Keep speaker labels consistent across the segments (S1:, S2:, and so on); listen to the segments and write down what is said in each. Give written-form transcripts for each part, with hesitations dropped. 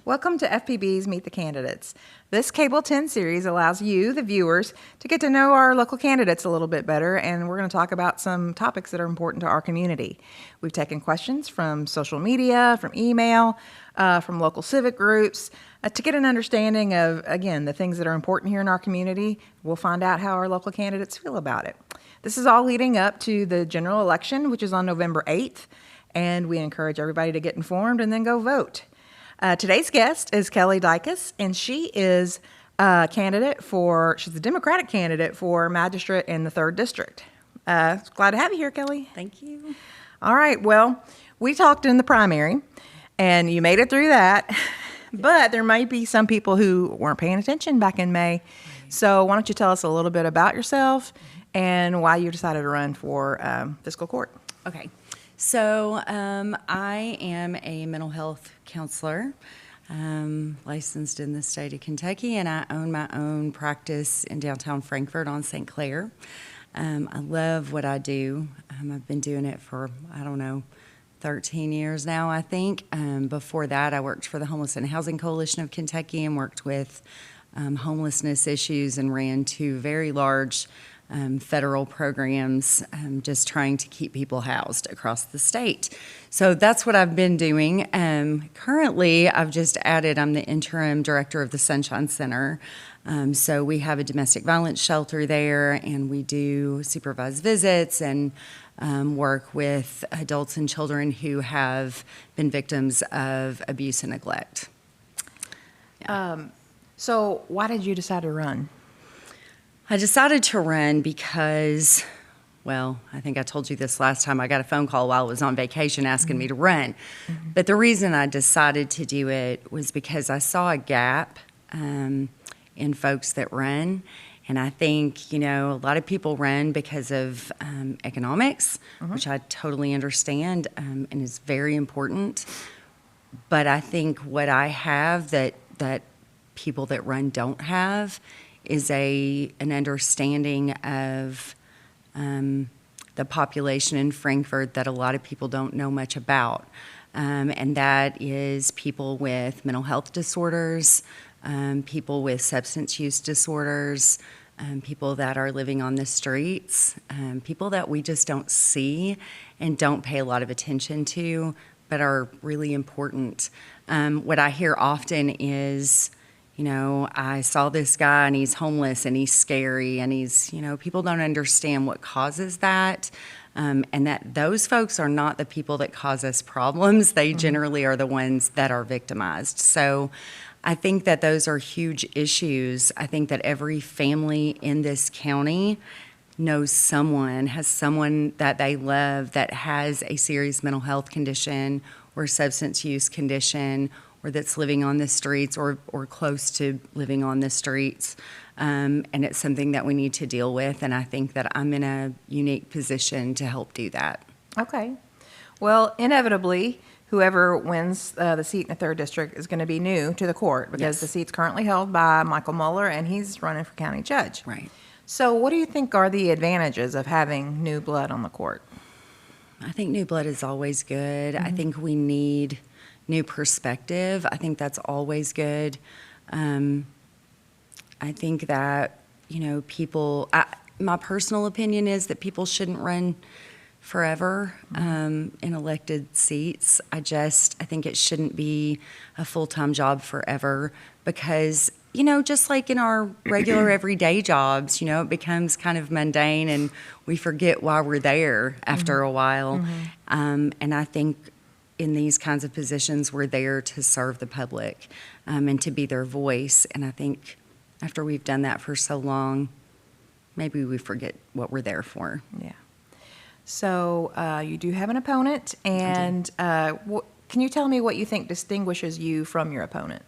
S1: Welcome to FPB's Meet the Candidates. This Cable 10 series allows you, the viewers, to get to know our local candidates a little bit better, and we're going to talk about some topics that are important to our community. We've taken questions from social media, from email, from local civic groups, to get an understanding of, again, the things that are important here in our community. We'll find out how our local candidates feel about it. This is all leading up to the general election, which is on November 8th, and we encourage everybody to get informed and then go vote. Today's guest is Kelly Dycus, and she is she's a Democratic candidate for Magistrate in the 3rd District. Glad to have you here, Kelly.
S2: Thank you.
S1: All right, well, we talked in the primary, and you made it through that, but there might be some people who weren't paying attention back in May. Right. So why don't you tell us a little bit about yourself and why you decided to run for Fiscal Court?
S2: Okay. So I am a mental health counselor, licensed in the state of Kentucky, and I own my own practice in downtown Frankfort on St. Clair. I love what I do. I've been doing it for, 13 years now, I think. Before that, I worked for the Homeless and Housing Coalition of Kentucky and worked with homelessness issues and ran 2 very large federal programs, just trying to keep people housed across the state. So that's what I've been doing. Currently, I'm the interim director of the Sunshine Center. So we have a domestic violence shelter there, and we do supervised visits and work with adults and children who have been victims of abuse and neglect. Yeah.
S1: So why did you decide to run?
S2: I decided to run because, I think I told you this last time. I got a phone call while I was on vacation asking me to run. Mm-hmm. But the reason I decided to do it was because I saw a gap in folks that run. And I think, a lot of people run because of economics, mm-hmm. which I totally understand and is very important. But I think what I have that people that run don't have is an understanding of the population in Frankfort that a lot of people don't know much about. And that is people with mental health disorders, people with substance use disorders, people that are living on the streets, people that we just don't see and don't pay a lot of attention to, but are really important. What I hear often is, I saw this guy and he's homeless and he's scary and people don't understand what causes that. And that those folks are not the people that cause us problems. They generally are the ones that are victimized. So I think that those are huge issues. I think that every family in this county knows has someone that they love that has a serious mental health condition or substance use condition, or that's living on the streets or close to living on the streets. And it's something that we need to deal with, and I think that I'm in a unique position to help do that.
S1: Okay. Well, inevitably, whoever wins the seat in the 3rd District is going to be new to the court because
S2: Yes.
S1: the seat's currently held by Michael Mueller, and he's running for county judge.
S2: Right.
S1: So what do you think are the advantages of having new blood on the court?
S2: I think new blood is always good. Mm-hmm. I think we need new perspective. I think that's always good. I think that, my personal opinion is that people shouldn't run forever in elected seats. I think it shouldn't be a full-time job forever because, just like in our regular everyday jobs, it becomes kind of mundane and we forget why we're there after a while. Mm-hmm. And I think in these kinds of positions, we're there to serve the public and to be their voice. And I think after we've done that for so long, maybe we forget what we're there for.
S1: Yeah. So you do have an opponent, and can you tell me what you think distinguishes you from your opponent?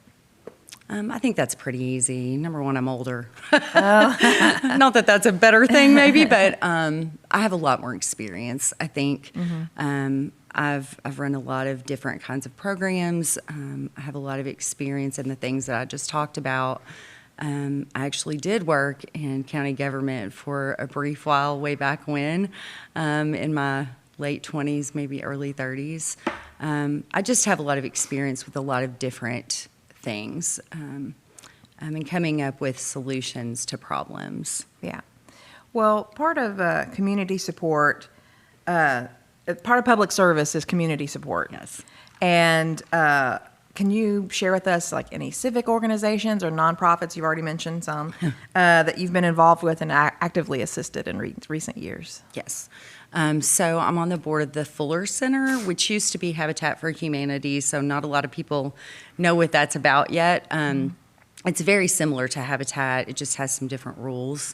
S2: I think that's pretty easy. Number one, I'm older. Not that that's a better thing, maybe, but I have a lot more experience, I think. Mm-hmm. I've run a lot of different kinds of programs. I have a lot of experience in the things that I just talked about. I actually did work in county government for a brief while way back when, in my late 20s, maybe early 30s. I just have a lot of experience with a lot of different things, and coming up with solutions to problems.
S1: Yeah. Well, part of community support, part of public service is community support.
S2: Yes.
S1: And can you share with us like any civic organizations or nonprofits, you've already mentioned some, that you've been involved with and actively assisted in recent years?
S2: Yes. So I'm on the board of the Fuller Center, which used to be Habitat for Humanity, so not a lot of people know what that's about yet. It's very similar to Habitat. It just has some different rules.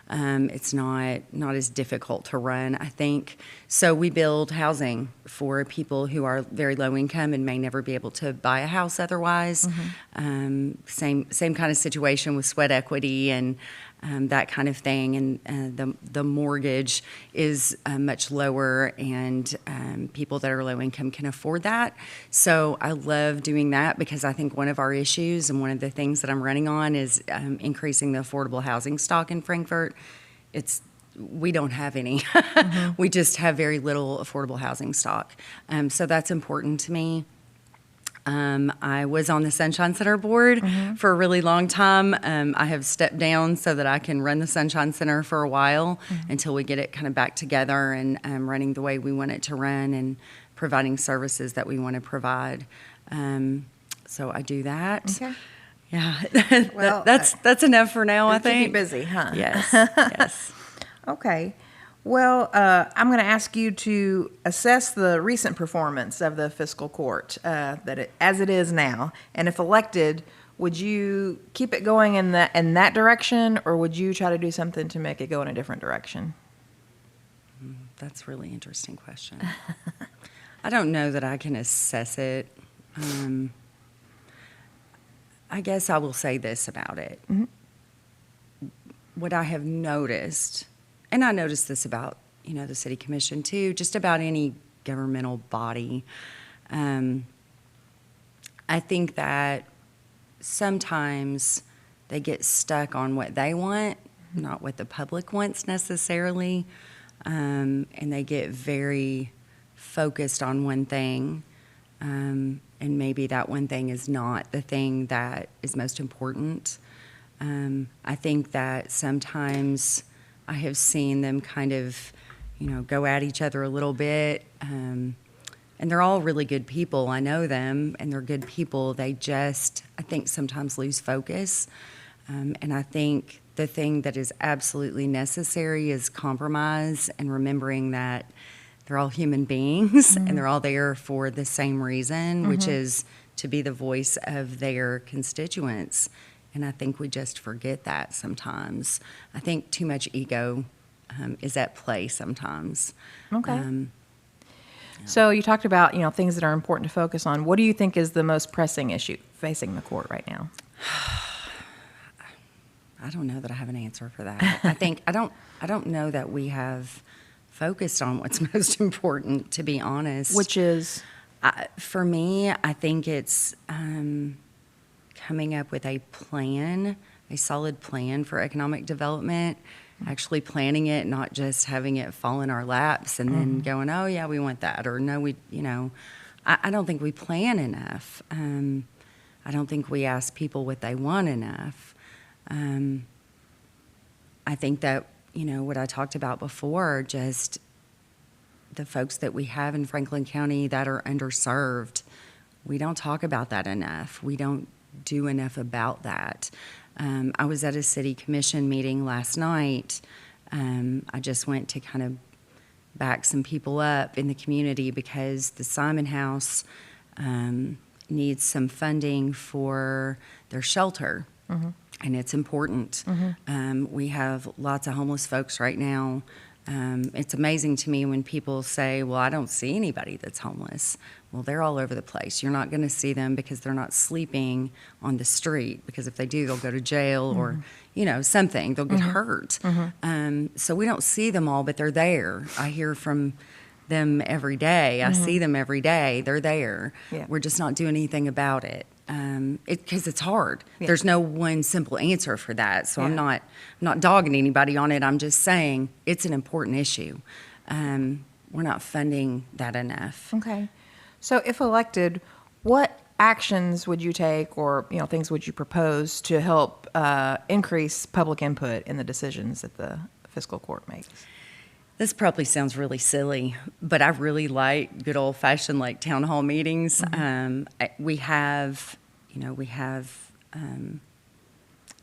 S2: It's not as difficult to run, I think. So we build housing for people who are very low income and may never be able to buy a house otherwise. Same kind of situation with sweat equity and that kind of thing. And the mortgage is much lower, and people that are low income can afford that. So I love doing that because I think one of our issues and one of the things that I'm running on is increasing the affordable housing stock in Frankfort. We don't have any. We just have very little affordable housing stock. So that's important to me. I was on the Sunshine Center board for a really long time. I have stepped down so that I can run the Sunshine Center for a while until we get it kind of back together and running the way we want it to run and providing services that we want to provide. So I do that.
S1: Okay.
S2: Yeah,
S1: Well,
S2: that's enough for now, I
S1: Keep you
S2: think.
S1: busy, huh?
S2: Yes, yes.
S1: Okay. Well, I'm going to ask you to assess the recent performance of the Fiscal Court as it is now, and if elected, would you keep it going in that direction, or would you try to do something to make it go in a different direction?
S2: That's a really interesting question. I don't know that I can assess it. I guess I will say this about it. What I have noticed, and I noticed this about, the city commission too, just about any governmental body, I think that sometimes they get stuck on what they want, not what the public wants necessarily, and they get very focused on one thing, and maybe that one thing is not the thing that is most important. I think that sometimes I have seen them kind of, go at each other a little bit. And they're all really good people. I know them, and they're good people. They just, I think, sometimes lose focus. And I think the thing that is absolutely necessary is compromise and remembering that they're all human beings and they're all there for the same reason, which is to be the voice of their constituents. And I think we just forget that sometimes. I think too much ego is at play sometimes.
S1: Okay. So you talked about, things that are important to focus on. What do you think is the most pressing issue facing the court right now?
S2: I don't know that I have an answer for that. I don't know that we have focused on what's most important, to be honest.
S1: Which is?
S2: For me, I think it's coming up with a solid plan for economic development, actually planning it, not just having it fall in our laps and then going, oh yeah, we want that, or no, I don't think we plan enough. I don't think we ask people what they want enough. I think that, what I talked about before, just the folks that we have in Franklin County that are underserved, we don't talk about that enough. We don't do enough about that. I was at a city commission meeting last night. I just went to kind of back some people up in the community because the Simon House needs some funding for their shelter. And it's important. We have lots of homeless folks right now. It's amazing to me when people say, well, I don't see anybody that's homeless. Well, they're all over the place. You're not going to see them because they're not sleeping on the street, because if they do, they'll go to jail or, something. They'll get hurt. So we don't see them all, but they're there. I hear from them every day. I see them every day. They're there.
S1: Yeah.
S2: We're just not doing anything about it. Because it's hard.
S1: Yeah.
S2: There's no one simple answer for that. So
S1: Yeah.
S2: I'm not dogging anybody on it. I'm just saying it's an important issue. We're not funding that enough.
S1: Okay. So if elected, what actions would you take, or things would you propose to help increase public input in the decisions that the fiscal court makes?
S2: This probably sounds really silly, but I really like good old-fashioned like town hall meetings. We have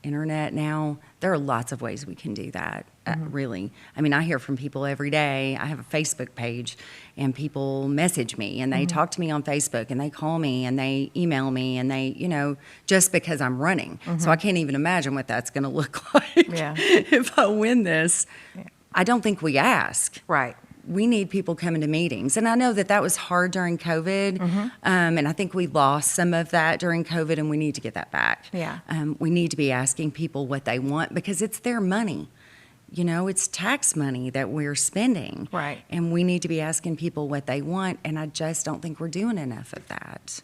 S2: internet now. There are lots of ways we can do that, really. I mean, I hear from people every day. I have a Facebook page, and people message me, and they talk to me on Facebook, and they call me, and they email me, and they, just because I'm running. So I can't even imagine what that's going to look like if I win this.
S1: Yeah.
S2: I don't think we ask.
S1: Right.
S2: We need people coming to meetings. And I know that was hard during COVID, and I think we lost some of that during COVID, and we need to get that back.
S1: Yeah.
S2: We need to be asking people what they want because it's their money. It's tax money that we're spending.
S1: Right.
S2: And we need to be asking people what they want, and I just don't think we're doing enough of that.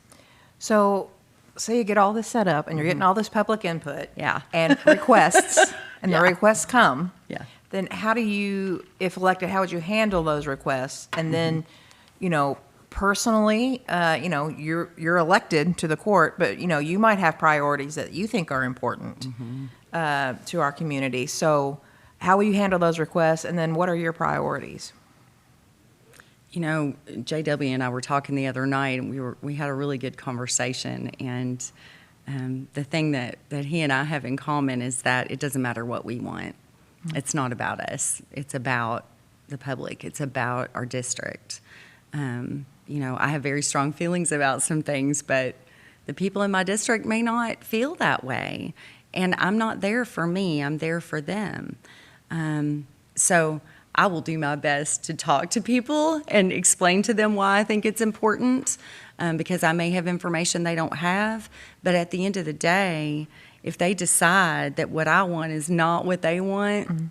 S1: So, say you get all this set up, and you're getting all this public input
S2: Yeah.
S1: and requests, and
S2: Yeah.
S1: the requests come.
S2: Yeah.
S1: Then how do you, if elected, how would you handle those requests? And then, personally, you're elected to the court, but you might have priorities that you think are important to our community. So, how will you handle those requests? And then, what are your priorities?
S2: JW and I were talking the other night, and we had a really good conversation. And the thing that he and I have in common is that it doesn't matter what we want. It's not about us. It's about the public. It's about our district. I have very strong feelings about some things, but the people in my district may not feel that way. And I'm not there for me. I'm there for them. So I will do my best to talk to people and explain to them why I think it's important, because I may have information they don't have. But at the end of the day, if they decide that what I want is not what they want,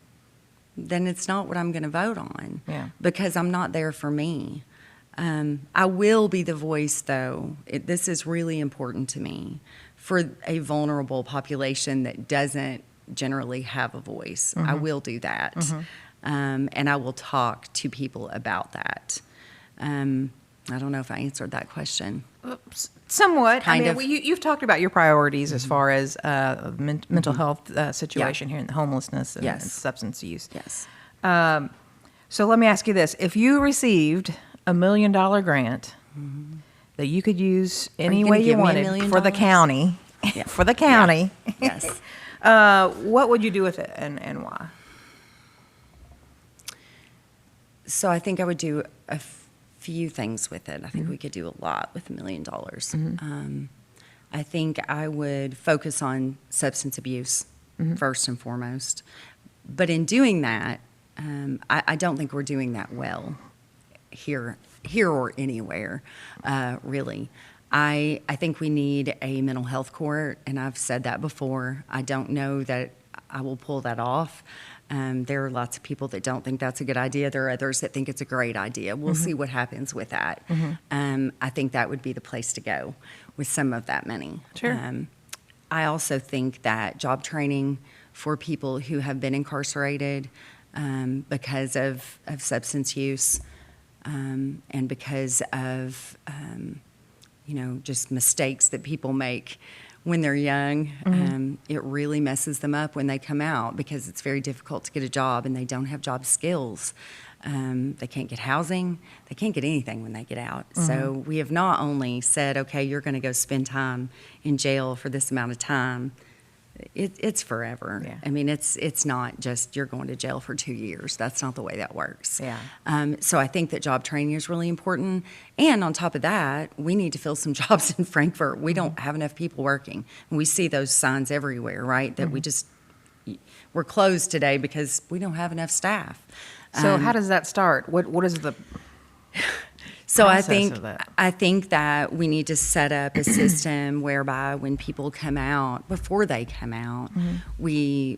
S2: then it's not what I'm going to vote on, because I'm not there for me. I will be the voice, though. This is really important to me, for a vulnerable population that doesn't generally have a voice. I will do that, and I will talk to people about that. I don't know if I answered that question.
S1: Somewhat.
S2: Kind of.
S1: You've talked about your priorities as far as mental health situation here, and homelessness and substance use.
S2: Yes.
S1: So let me ask you this: if you received $1 million grant that you could use any way you wanted for the county, for the county,
S2: Yes.
S1: what would you do with it, and why?
S2: So I think I would do a few things with it. I think we could do a lot with $1 million. I think I would focus on substance abuse first and foremost. But in doing that, I don't think we're doing that well here or anywhere, really. I think we need a mental health court, and I've said that before. I don't know that I will pull that off. There are lots of people that don't think that's a good idea. There are others that think it's a great idea. We'll see what happens with that. I think that would be the place to go with some of that money.
S1: Sure.
S2: I also think that job training for people who have been incarcerated because of substance use and because of, just mistakes that people make when they're young, it really messes them up when they come out, because it's very difficult to get a job and they don't have job skills. They can't get housing. They can't get anything when they get out. So we have not only said, okay, you're going to go spend time in jail for this amount of time. It's forever.
S1: Yeah.
S2: I mean, it's not just you're going to jail for 2 years. That's not the way that works.
S1: Yeah.
S2: So I think that job training is really important. And on top of that, we need to fill some jobs in Frankfort. We don't have enough people working. And we see those signs everywhere, right? That we're closed today because we don't have enough staff.
S1: So how does that start? What is the
S2: So I
S1: process of that?
S2: I think that we need to set up a system whereby when people come out, before they come out, we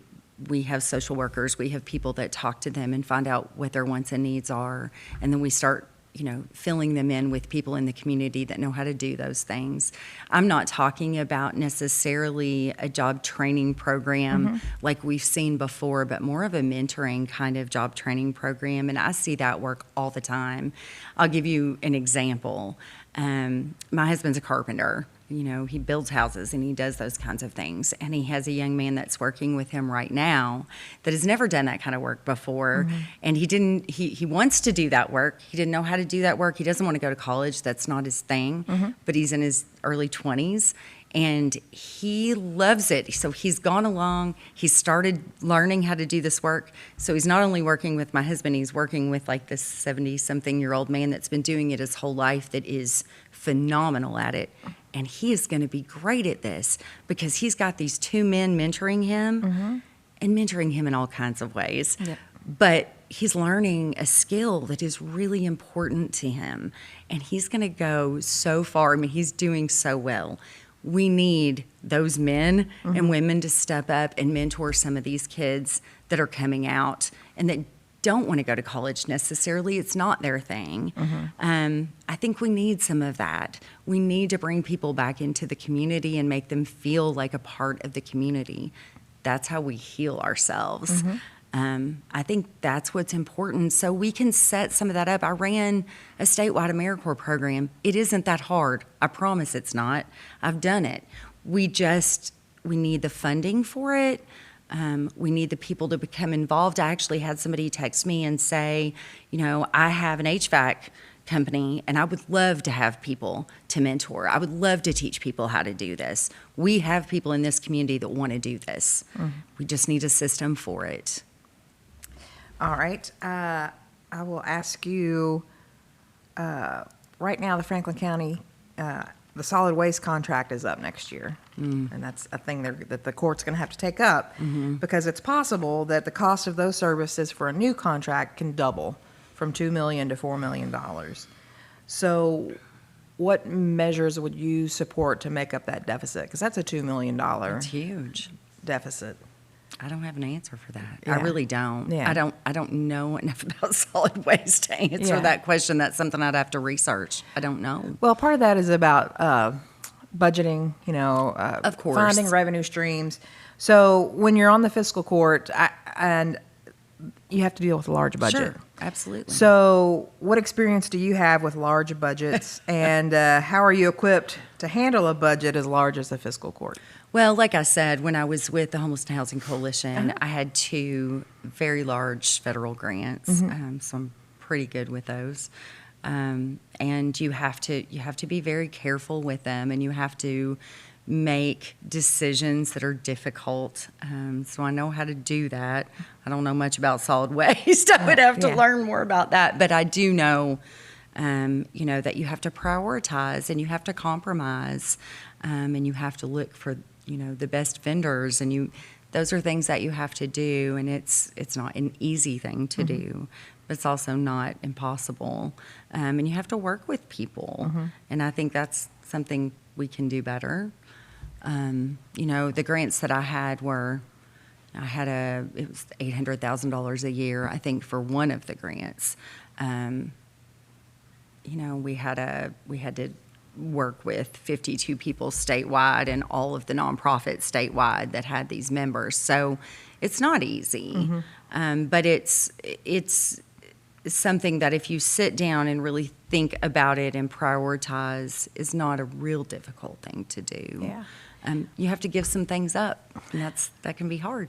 S2: have social workers, we have people that talk to them and find out what their wants and needs are, and then we start filling them in with people in the community that know how to do those things. I'm not talking about necessarily a job training program like we've seen before, but more of a mentoring kind of job training program, and I see that work all the time. I'll give you an example. My husband's a carpenter. he builds houses and he does those kinds of things. And he has a young man that's working with him right now that has never done that kind of work before. And he wants to do that work. He didn't know how to do that work. He doesn't want to go to college. That's not his thing. But he's in his early 20s. And he loves it. So he's gone along. He started learning how to do this work. So he's not only working with my husband, he's working with like this 70-something-year-old man that's been doing it his whole life that is phenomenal at it. And he is going to be great at this because he's got these two men mentoring him and mentoring him in all kinds of ways. Yep. But he's learning a skill that is really important to him. And he's going to go so far. I mean, he's doing so well. We need those men and women to step up and mentor some of these kids that are coming out and that don't want to go to college necessarily. It's not their thing. I think we need some of that. We need to bring people back into the community and make them feel like a part of the community. That's how we heal ourselves. I think that's what's important. So we can set some of that up. I ran a statewide AmeriCorps program. It isn't that hard. I promise it's not. I've done it. We need the funding for it. We need the people to become involved. I actually had somebody text me and say, I have an HVAC company and I would love to have people to mentor. I would love to teach people how to do this. We have people in this community that want to do this. We just need a system for it.
S1: All right. I will ask you, right now the Franklin County, the solid waste contract is up next year. And that's a thing that the court's going to have to take up because it's possible that the cost of those services for a new contract can double from $2 million to $4 million. So what measures would you support to make up that deficit? Because that's a $2 million
S2: It's huge.
S1: deficit.
S2: I don't have an answer for that.
S1: Yeah.
S2: I really don't.
S1: Yeah.
S2: I don't know enough about solid waste to answer that question. That's something I'd have to research. I don't know.
S1: Well, part of that is about budgeting,
S2: Of course.
S1: finding revenue streams. So when you're on the fiscal court, and you have to deal with a large budget.
S2: Sure, absolutely.
S1: So what experience do you have with large budgets, and how are you equipped to handle a budget as large as the fiscal court?
S2: Well, like I said, when I was with the Homeless and Housing Coalition, I had 2 very large federal grants, so I'm pretty good with those. And you have to be very careful with them, and you have to make decisions that are difficult. So I know how to do that. I don't know much about solid waste. I would have to learn more about that, but I do know. That you have to prioritize and you have to compromise, and you have to look for the best vendors, and those are things that you have to do, and it's not an easy thing to do, but it's also not impossible, and you have to work with people, and I think that's something we can do better. The grants that I had it was $800,000 a year, I think, for one of the grants. We had to work with 52 people statewide and all of the nonprofits statewide that had these members. So it's not easy, but it's something that if you sit down and really think about it and prioritize is not a real difficult thing to do.
S1: Yeah.
S2: You have to give some things up, and that can be hard.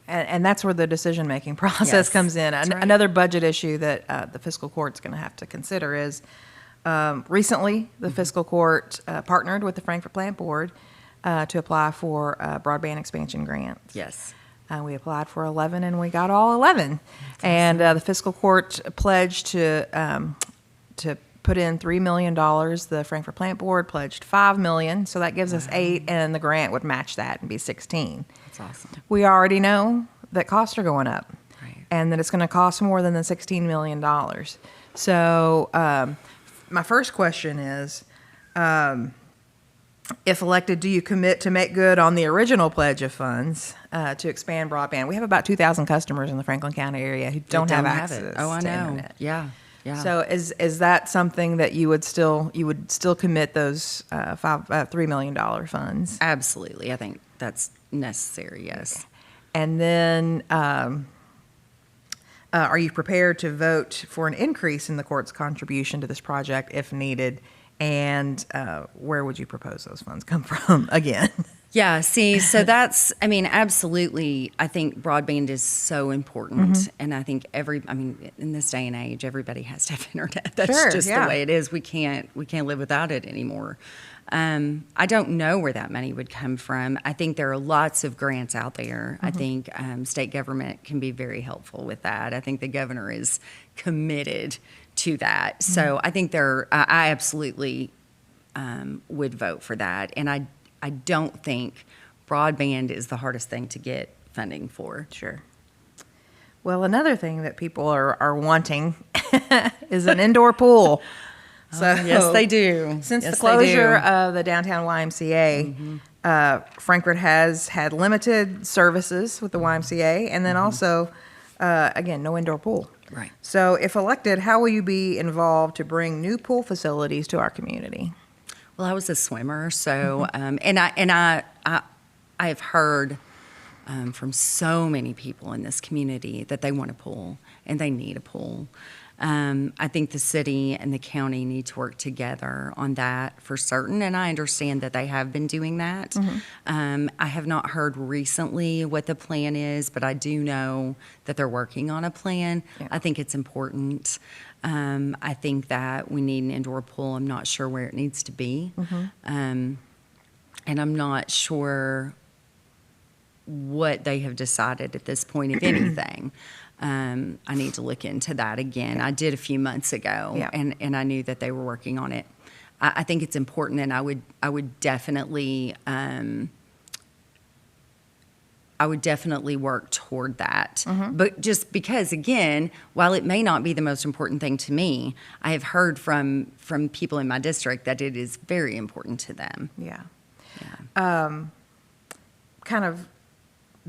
S1: And that's where the decision-making process comes in.
S2: That's right.
S1: Another budget issue that the fiscal court's going to have to consider is recently the fiscal court partnered with the Frankfurt Plant Board to apply for broadband expansion grants.
S2: Yes.
S1: We applied for 11 and we got all 11. And the fiscal court pledged to put in $3 million. The Frankfurt Plant Board pledged $5 million, so that gives us 8, and the grant would match that and be 16.
S2: That's awesome.
S1: We already know that costs are going up,
S2: Right.
S1: and that it's going to cost more than the $16 million. So my first question is, if elected, do you commit to make good on the original pledge of funds to expand broadband? We have about 2,000 customers in the Franklin County area who don't have access
S2: Oh, I
S1: to
S2: know.
S1: internet.
S2: Yeah.
S1: So is that something that you would still commit those $3 million funds?
S2: Absolutely. I think that's necessary, yes.
S1: And then are you prepared to vote for an increase in the court's contribution to this project if needed? And where would you propose those funds come from again?
S2: Yeah, see, so absolutely. I think broadband is so important. And I think in this day and age, everybody has to have internet. That's
S1: Sure,
S2: just
S1: yeah.
S2: the way it is. We can't live without it anymore. I don't know where that money would come from. I think there are lots of grants out there. I think state government can be very helpful with that. I think the governor is committed to that. So I think I absolutely would vote for that. And I don't think broadband is the hardest thing to get funding for.
S1: Sure. Well, another thing that people are wanting is an indoor pool. So
S2: Yes, they do.
S1: Since
S2: Yes,
S1: the closure
S2: they do.
S1: of the downtown YMCA, Frankfurt has had limited services with the YMCA, and then also, again, no indoor pool.
S2: Right.
S1: So, if elected, how will you be involved to bring new pool facilities to our community?
S2: Well, I was a swimmer, so and I have heard from so many people in this community that they want a pool and they need a pool. I think the city and the county need to work together on that for certain, and I understand that they have been doing that. I have not heard recently what the plan is, but I do know that they're working on a plan.
S1: Yeah.
S2: I think it's important. I think that we need an indoor pool. I'm not sure where it needs to be. And I'm not sure what they have decided at this point, if anything. I need to look into that again. I did a few months ago,
S1: Yeah.
S2: and I knew that they were working on it. I think it's important, and I would definitely work toward that. But just because, again, while it may not be the most important thing to me, I have heard from people in my district that it is very important to them.
S1: Yeah. Kind of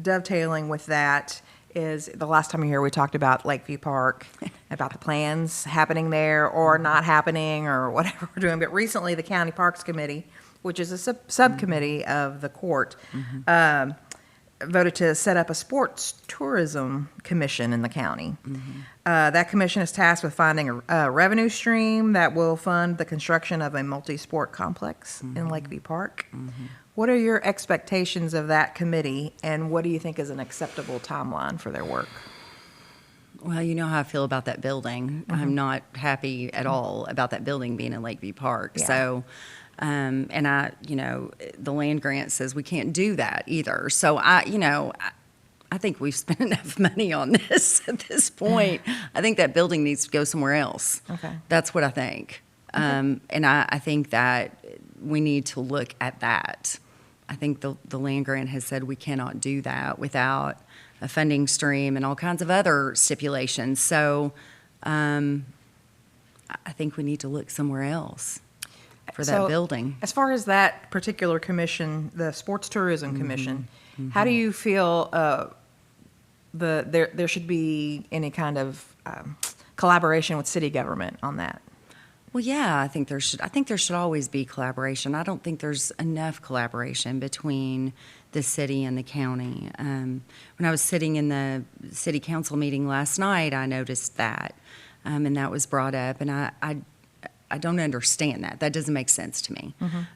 S1: dovetailing with that is the last time you were here, we talked about Lakeview Park, about the plans happening there or not happening or whatever we're doing. But recently, the County Parks Committee, which is a subcommittee of the court, voted to set up a sports tourism commission in the county. That commission is tasked with finding a revenue stream that will fund the construction of a multi-sport complex in Lakeview Park. What are your expectations of that committee, and what do you think is an acceptable timeline for their work?
S2: Well, you know how I feel about that building. I'm not happy at all about that building being in Lakeview Park.
S1: Yeah.
S2: So, the land grant says we can't do that either. So I think we've spent enough money on this at this point. I think that building needs to go somewhere else.
S1: Okay.
S2: That's what I think. And I think that we need to look at that. I think the land grant has said we cannot do that without a funding stream and all kinds of other stipulations. So I think we need to look somewhere else for that
S1: So,
S2: building.
S1: As far as that particular commission, the Sports Tourism Commission, how do you feel there should be any kind of collaboration with city government on that?
S2: Well, yeah, I think there should always be collaboration. I don't think there's enough collaboration between the city and the county. When I was sitting in the city council meeting last night, I noticed that, and that was brought up, and I don't understand that. That doesn't make sense to me.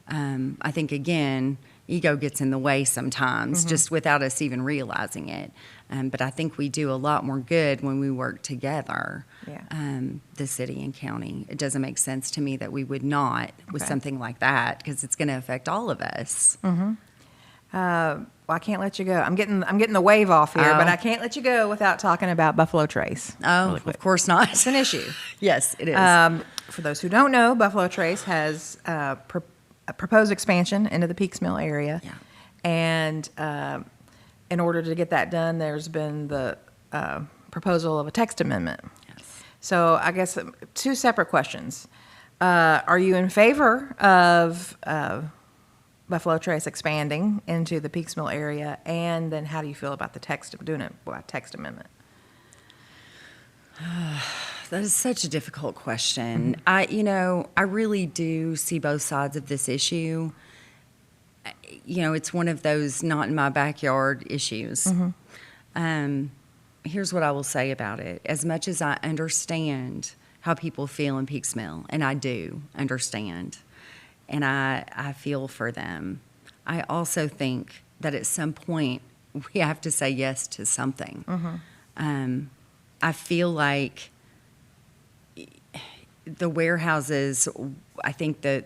S2: I think, again, ego gets in the way sometimes, just without us even realizing it. But I think we do a lot more good when we work together, the city and county. It doesn't make sense to me that we would not with
S1: Okay.
S2: something like that, because it's going to affect all of us.
S1: Well, I can't let you go. I'm getting the wave off here, but
S2: Oh.
S1: I can't let you go without talking about Buffalo Trace.
S2: Oh,
S1: really quick.
S2: of course not.
S1: It's an issue.
S2: Yes, it is.
S1: For those who don't know, Buffalo Trace has a proposed expansion into the Peaks Mill area.
S2: Yeah.
S1: And in order to get that done, there's been the proposal of a text amendment.
S2: Yes.
S1: So I guess two separate questions. Are you in favor of Buffalo Trace expanding into the Peaks Mill area? And then how do you feel about the text amendment?
S2: That is such a difficult question. I really do see both sides of this issue. It's one of those not in my backyard issues. Here's what I will say about it. As much as I understand how people feel in Peaks Mill, and I do understand, and I feel for them. I also think that at some point we have to say yes to something. I feel like the warehouses, I think the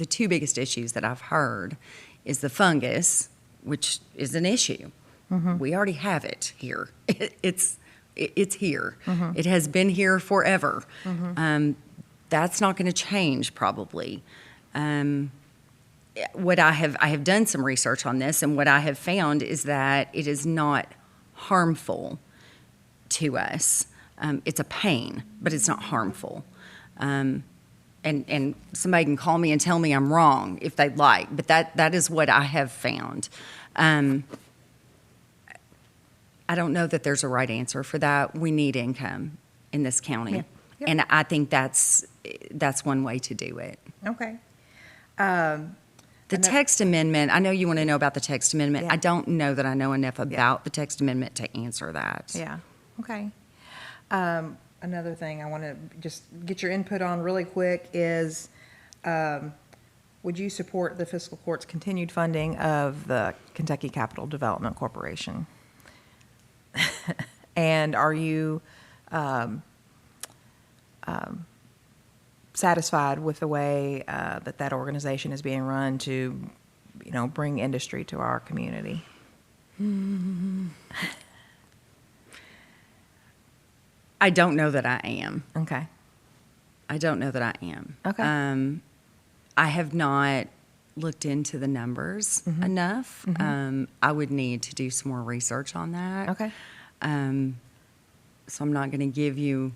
S2: two biggest issues that I've heard is the fungus, which is an issue. We already have it here. It's here. It has been here forever. That's not going to change probably. What I have done some research on this, and what I have found is that it is not harmful to us. It's a pain, but it's not harmful. And somebody can call me and tell me I'm wrong if they'd like, but that is what I have found. I don't know that there's a right answer for that. We need income in this county, and I think that's one way to do it.
S1: Okay.
S2: The text amendment, I know you want to know about the text amendment. I don't know that I know enough about the text amendment to answer that.
S1: Yeah, okay. Another thing I want to just get your input on really quick is, would you support the Fiscal Court's continued funding of the Kentucky Capital Development Corporation? And are you satisfied with the way that organization is being run to, bring industry to our community?
S2: I don't know that I am.
S1: Okay.
S2: I don't know that I am.
S1: Okay.
S2: I have not looked into the numbers enough. I would need to do some more research on that.
S1: Okay.
S2: So I'm not going to give you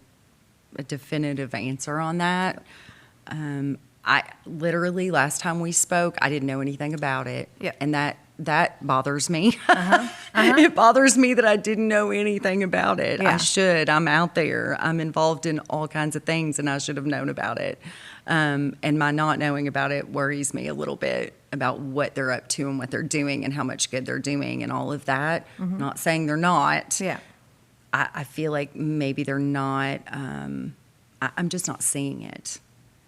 S2: a definitive answer on that. I literally, last time we spoke, I didn't know anything about it.
S1: Yeah.
S2: And that bothers me. It bothers me that I didn't know anything about it.
S1: Yeah.
S2: I should. I'm out there. I'm involved in all kinds of things, and I should have known about it. And my not knowing about it worries me a little bit about what they're up to and what they're doing and how much good they're doing and all of that. Not saying they're not.
S1: Yeah.
S2: I feel like maybe they're not. I'm just not seeing it.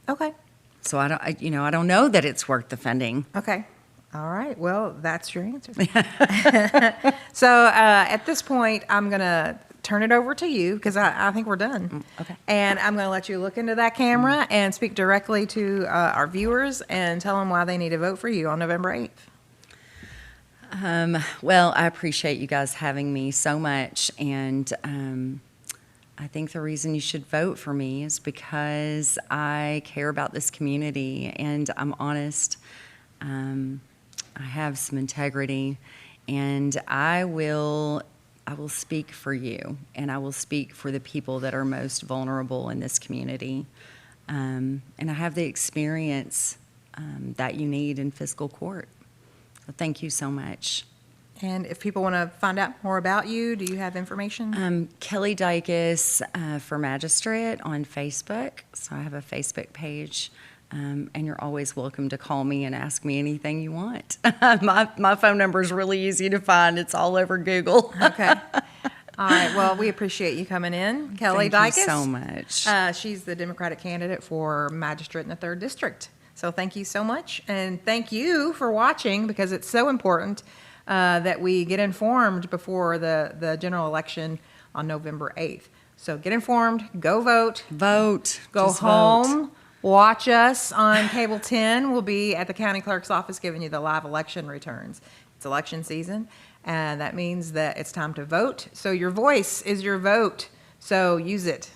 S1: Okay.
S2: So I don't know that it's worth the funding.
S1: Okay. All right. Well, that's your answer. So at this point, I'm going to turn it over to you because I think we're done.
S2: Okay.
S1: And I'm going to let you look into that camera and speak directly to our viewers and tell them why they need to vote for you on November 8th.
S2: Well, I appreciate you guys having me so much, and I think the reason you should vote for me is because I care about this community, and I'm honest. I have some integrity, and I will speak for you, and I will speak for the people that are most vulnerable in this community. And I have the experience that you need in fiscal court. So thank you so much.
S1: And if people want to find out more about you, do you have information?
S2: Kelly Dycus for Magistrate on Facebook. So I have a Facebook page. And you're always welcome to call me and ask me anything you want. My phone number is really easy to find. It's all over Google.
S1: Okay. All right. Well, we appreciate you coming in. Kelly
S2: Thank
S1: Dycus.
S2: you so much.
S1: She's the Democratic candidate for Magistrate in the 3rd District. So thank you so much. And thank you for watching, because it's so important that we get informed before the general election on November 8th. So get informed, go vote.
S2: Vote.
S1: Go
S2: Just
S1: home.
S2: vote.
S1: Watch us on Cable 10. We'll be at the county clerk's office giving you the live election returns. It's election season, and that means that it's time to vote. So your voice is your vote. So use it.